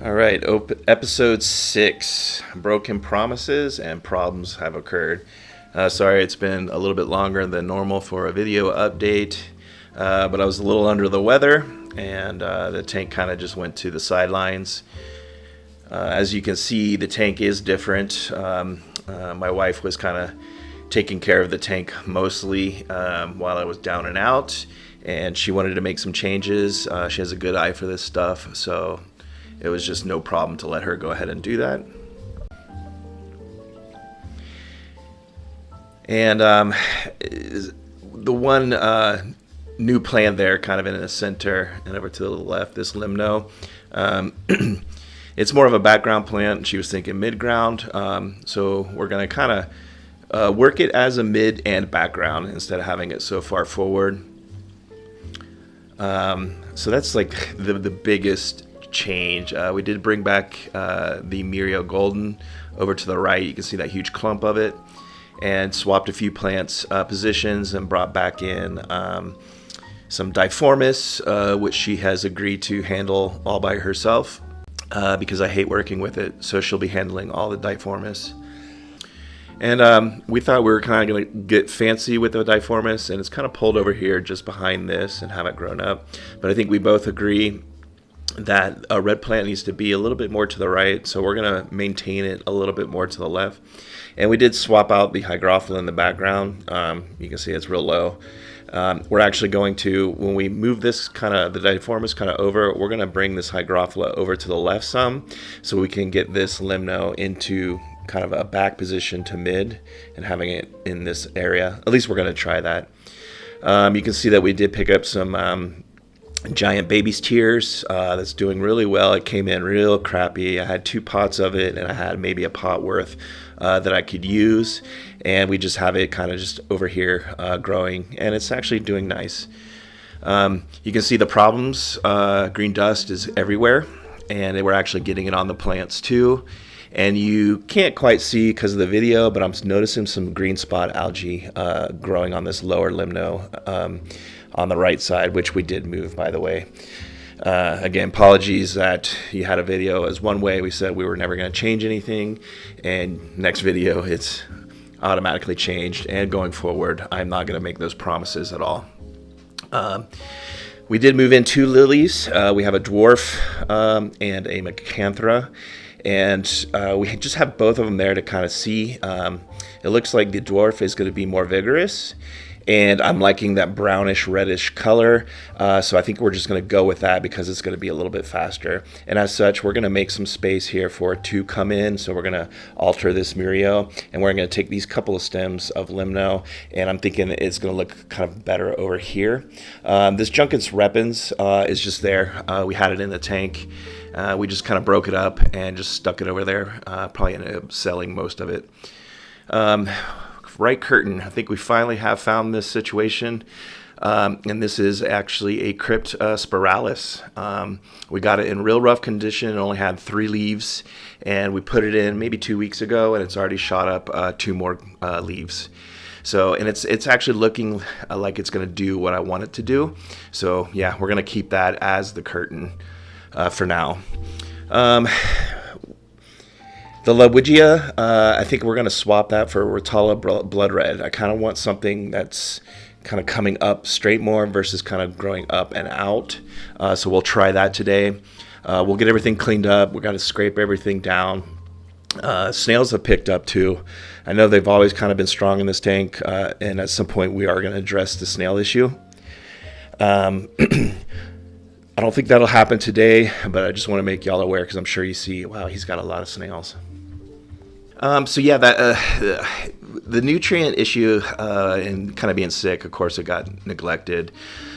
All right, episode 6, Broken Promises and Problems Have Occurred. Sorry, it's been a little bit longer than normal for a video update, but I was a little under the weather, and the tank kind of just went to the sidelines. As you can see, the tank is different. My wife was kind of taking care of the tank mostly while I was down and out, and she wanted to make some changes. She has a good eye for this stuff, so it was just no problem to let her go ahead and do that. And the one new plant there, kind of in the center and over to the left, this limno, it's more of a background plant. She was thinking mid-ground, so we're going to kind of work it as a mid and background instead of having it so far forward. So that's like the biggest change. We did bring back the Mirio Golden over to the right. You can see that huge clump of it, and swapped a few plants positions and brought back in some Diformis, which she has agreed to handle all by herself because I hate working with it, so she'll be handling all the Diformis. And we thought we were kind of going to get fancy with the Diformis, and it's kind of pulled over here just behind this and have it grown up. But I think we both agree that a red plant needs to be a little bit more to the right, so we're going to maintain it a little bit more to the left. And we did swap out the hygrophila in the background. You can see it's real low. We're actually going to, when we move this the Diformis kind of over, we're going to bring this hygrophila over to the left some, so we can get this limno into kind of a back position to mid and having it in this area. At least we're going to try that. You can see that we did pick up some Giant Baby's Tears. That's doing really well. It came in real crappy. I had 2 pots of it, and I had maybe a pot worth that I could use, and we just have it kind of just over here growing, and it's actually doing nice. You can see the problems. Green dust is everywhere, and we're actually getting it on the plants too. And you can't quite see because of the video, but I'm noticing some green spot algae growing on this lower limno on the right side, which we did move, by the way. Again, apologies that you had a video as one way. We said we were never going to change anything, and next video it's automatically changed, and going forward I'm not going to make those promises at all. We did move in 2 lilies. We have a dwarf and a Macanthra, and we just have both of them there to kind of see. It looks like the dwarf is going to be more vigorous, and I'm liking that brownish reddish color, so I think we're just going to go with that because it's going to be a little bit faster. And as such, we're going to make some space here for it to come in, so we're going to alter this Mirio, and we're going to take these couple of stems of limno, and I'm thinking it's going to look kind of better over here. This Junkins repens is just there. We had it in the tank. We just kind of broke it up and just stuck it over there. Probably ended up selling most of it. Right curtain. I think we finally have found this situation, and this is actually a crypt spiralis. We got it in real rough condition. It only had 3 leaves, and we put it in maybe 2 weeks ago, and it's already shot up 2 more leaves. So, and it's actually looking like it's going to do what I want it to do. So yeah, we're going to keep that as the curtain for now. The Lawwigia, I think we're going to swap that for Rotala Blood Red. I kind of want something that's kind of coming up straight more versus kind of growing up and out. So we'll try that today. We'll get everything cleaned up. We've got to scrape everything down. Snails have picked up too. I know they've always kind of been strong in this tank, and at some point we are going to address the snail issue. I don't think that'll happen today, but I just want to make y'all aware because I'm sure you see, wow, he's got a lot of snails. So yeah, the nutrient issue and kind of being sick, of course, it got neglected.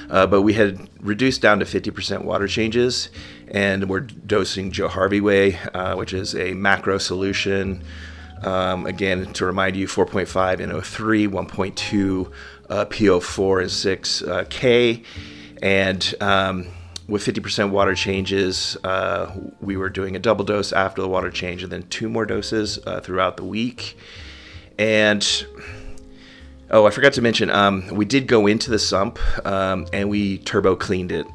But we had reduced down to 50% water changes, and we're dosing Joe Harvey Way, which is a macro solution. Again, to remind you, 4.5 NO3, 1.2 PO4 and 6 K, and with 50% water changes, we were doing a double dose after the water change and then 2 more doses throughout the week. And Oh, I forgot to mention, we did go into the sump and we turbo cleaned it.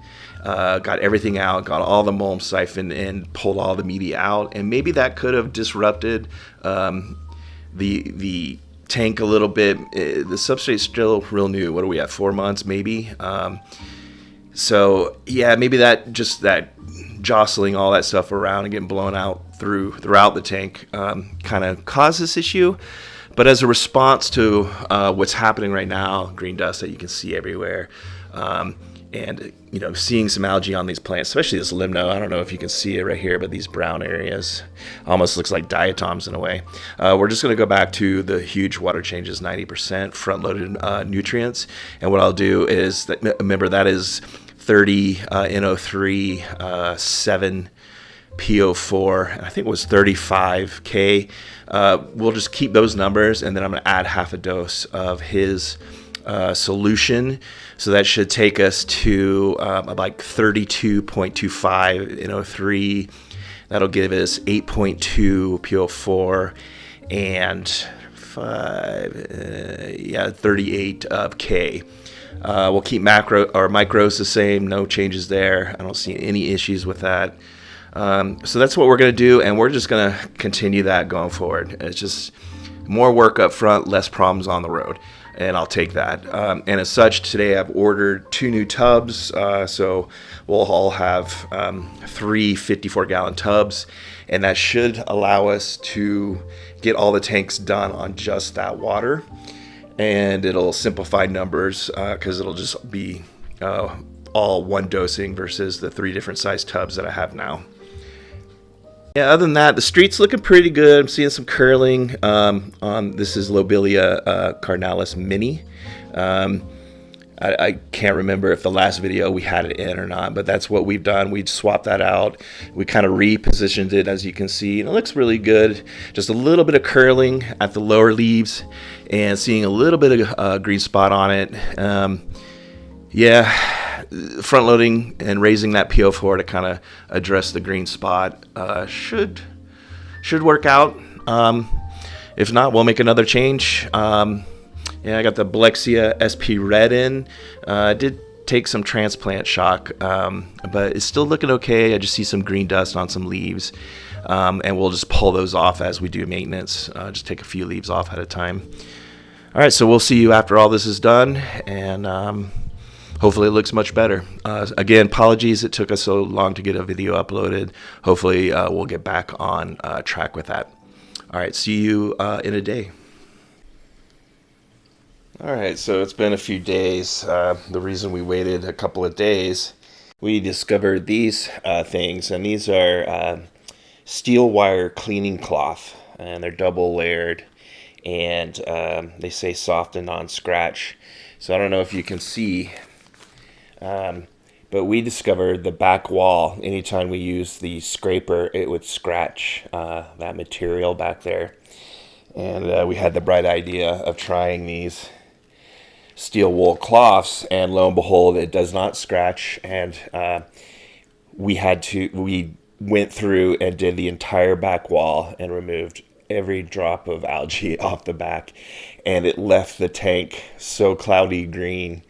Got everything out, got all the mulm siphoned and pulled all the media out, and maybe that could have disrupted the tank a little bit. The substrate's still real new. What are we at? 4 months, maybe. So yeah, maybe that jostling all that stuff around and getting blown out throughout the tank kind of caused this issue. But as a response to what's happening right now, green dust that you can see everywhere, and seeing some algae on these plants, especially this limno. I don't know if you can see it right here, but these brown areas almost looks like diatoms in a way. We're just going to go back to the huge water changes, 90% front-loaded nutrients. And what I'll do is, remember that is 30 NO3, 7 PO4, and I think it was 35K. We'll just keep those numbers, and then I'm going to add half a dose of his solution. So that should take us to like 32.25 NO3. That'll give us 8.2 PO4 and 38 of K. We'll keep macro or micros the same, no changes there. I don't see any issues with that. So that's what we're going to do, and we're just going to continue that going forward. It's just more work up front, less problems on the road, and I'll take that. And as such, today I've ordered 2 new tubs, so we'll all have 3 54-gallon tubs, and that should allow us to get all the tanks done on just that water, and it'll simplify numbers because it'll just be all one dosing versus the 3 different size tubs that I have now. Yeah, other than that, the street's looking pretty good. I'm seeing some curling on this is Lobelia carnalis mini. I can't remember if the last video we had it in or not, but that's what we've done. We swapped that out. We kind of repositioned it, as you can see, and it looks really good. Just a little bit of curling at the lower leaves and seeing a little bit of green spot on it. Front loading and raising that PO4 to kind of address the green spot should work out. If not, we'll make another change. I got the Blexia SP Red in. I did take some transplant shock, but it's still looking okay. I just see some green dust on some leaves, and we'll just pull those off as we do maintenance. Just take a few leaves off at a time. All right, so we'll see you after all this is done, and hopefully it looks much better. Again, apologies it took us so long to get a video uploaded. Hopefully we'll get back on track with that. All right, see you in a day. All right, so it's been a few days. The reason we waited a couple of days, we discovered these things, and these are steel wire cleaning cloth, and they're double layered, and they say soft and non-scratch. So I don't know if you can see, but we discovered the back wall, anytime we use the scraper, it would scratch that material back there. And we had the bright idea of trying these steel wool cloths, and lo and behold, it does not scratch. And we went through and did the entire back wall and removed every drop of algae off the back, and it left the tank so cloudy green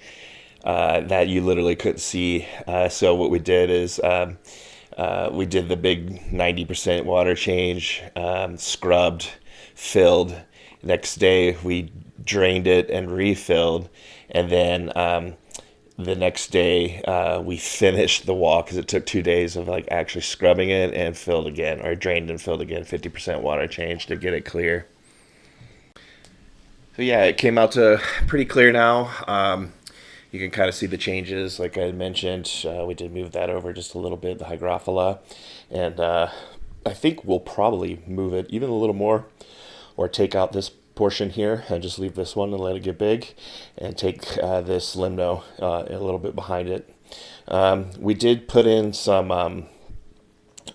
that you literally couldn't see. So what we did is we did the big 90% water change, scrubbed, filled. Next day we drained it and refilled, and then the next day we finished the wall because it took 2 days of like actually scrubbing it and filled again, or drained and filled again, 50% water change to get it clear. So yeah, it came out to pretty clear now. You can kind of see the changes, like I mentioned. We did move that over just a little bit, the hygrophila, and I think we'll probably move it even a little more, or take out this portion here and just leave this one and let it get big, and take this limno a little bit behind it. We did put in some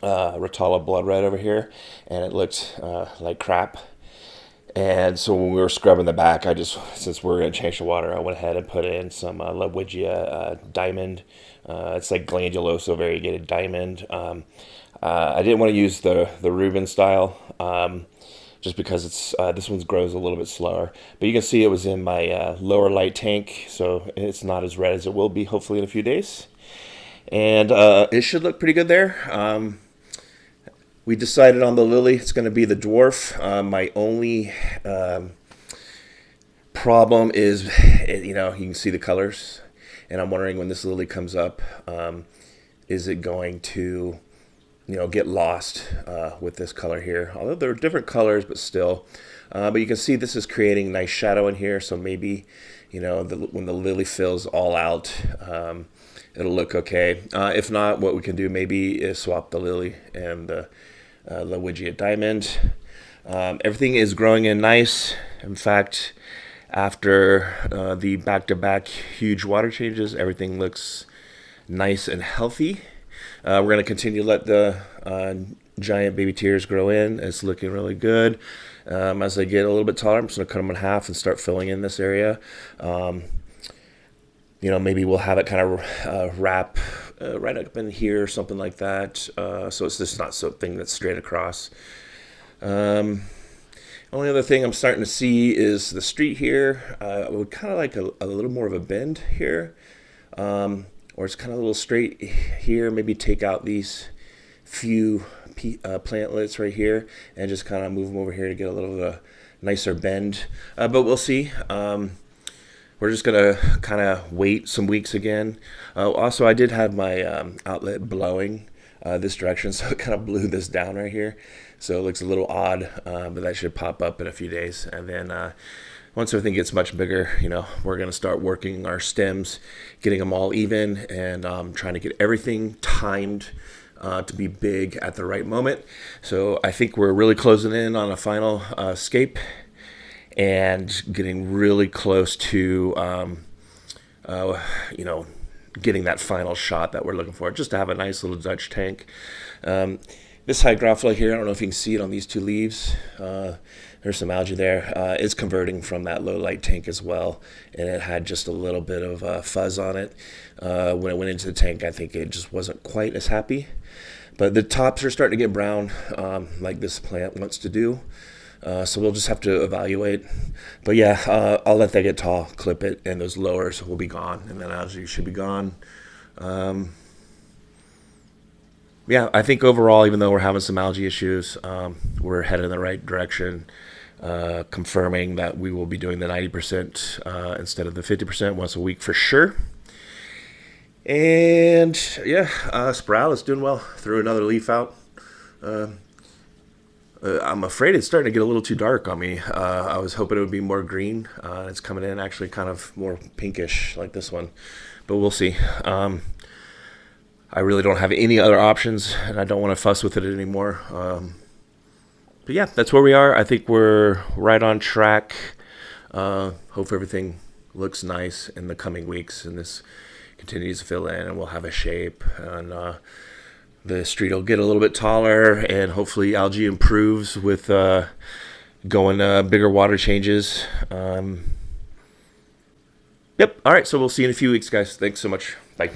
Rotala blood red over here, and it looked like crap. And so when we were scrubbing the back, since we're going to change the water, I went ahead and put in some Lubwigia diamond. It's like glanduloso variegated diamond. I didn't want to use the Reuben style, just because it's this one grows a little bit slower. But you can see it was in my lower light tank, so it's not as red as it will be hopefully in a few days. And it should look pretty good there. We decided on the lily. It's going to be the dwarf. My only problem is, you can see the colors, and I'm wondering when this lily comes up, is it going to, get lost with this color here? Although there are different colors, but still. But you can see this is creating nice shadow in here, so maybe, when the lily fills all out, it'll look okay. If not, what we can do maybe is swap the lily and the Lowigia diamond. Everything is growing in nice. In fact, after the back-to-back huge water changes, everything looks nice and healthy. We're going to continue to let the giant baby tears grow in. It's looking really good. As they get a little bit taller, I'm just going to cut them in half and start filling in this area. Maybe we'll have it kind of wrap right up in here or something like that. So it's just not something that's straight across. Only other thing I'm starting to see is the street here. I would kind of like a little more of a bend here. Or it's kind of a little straight here. Maybe take out these few plantlets right here and just kind of move them over here to get a little bit of a nicer bend. But we'll see. We're just going to kind of wait some weeks again. Also, I did have my outlet blowing this direction, so it kind of blew this down right here. So it looks a little odd, but that should pop up in a few days. And then once everything gets much bigger, we're going to start working our stems, getting them all even, and trying to get everything timed to be big at the right moment. So I think we're really closing in on a final scape and getting really close to, getting that final shot that we're looking for, just to have a nice little Dutch tank. This hygrophila here, I don't know if you can see it on these two leaves. There's some algae there. It's converting from that low light tank as well, and it had just a little bit of fuzz on it. When it went into the tank, I think it just wasn't quite as happy. But the tops are starting to get brown, like this plant wants to do. So we'll just have to evaluate. But yeah, I'll let that get tall, clip it, and those lowers will be gone, and then algae should be gone. Yeah, I think overall, even though we're having some algae issues, we're headed in the right direction, confirming that we will be doing the 90% instead of the 50% once a week for sure. And yeah, Sprout is doing well. Threw another leaf out. I'm afraid it's starting to get a little too dark on me. I was hoping it would be more green. It's coming in actually kind of more pinkish like this one, but we'll see. I really don't have any other options, and I don't want to fuss with it anymore. But yeah, that's where we are. I think we're right on track. Hope everything looks nice in the coming weeks, and this continues to fill in, and we'll have a shape, and the street will get a little bit taller, and hopefully algae improves with going bigger water changes. Yep. All right. So we'll see you in a few weeks, guys. Thanks so much. Bye.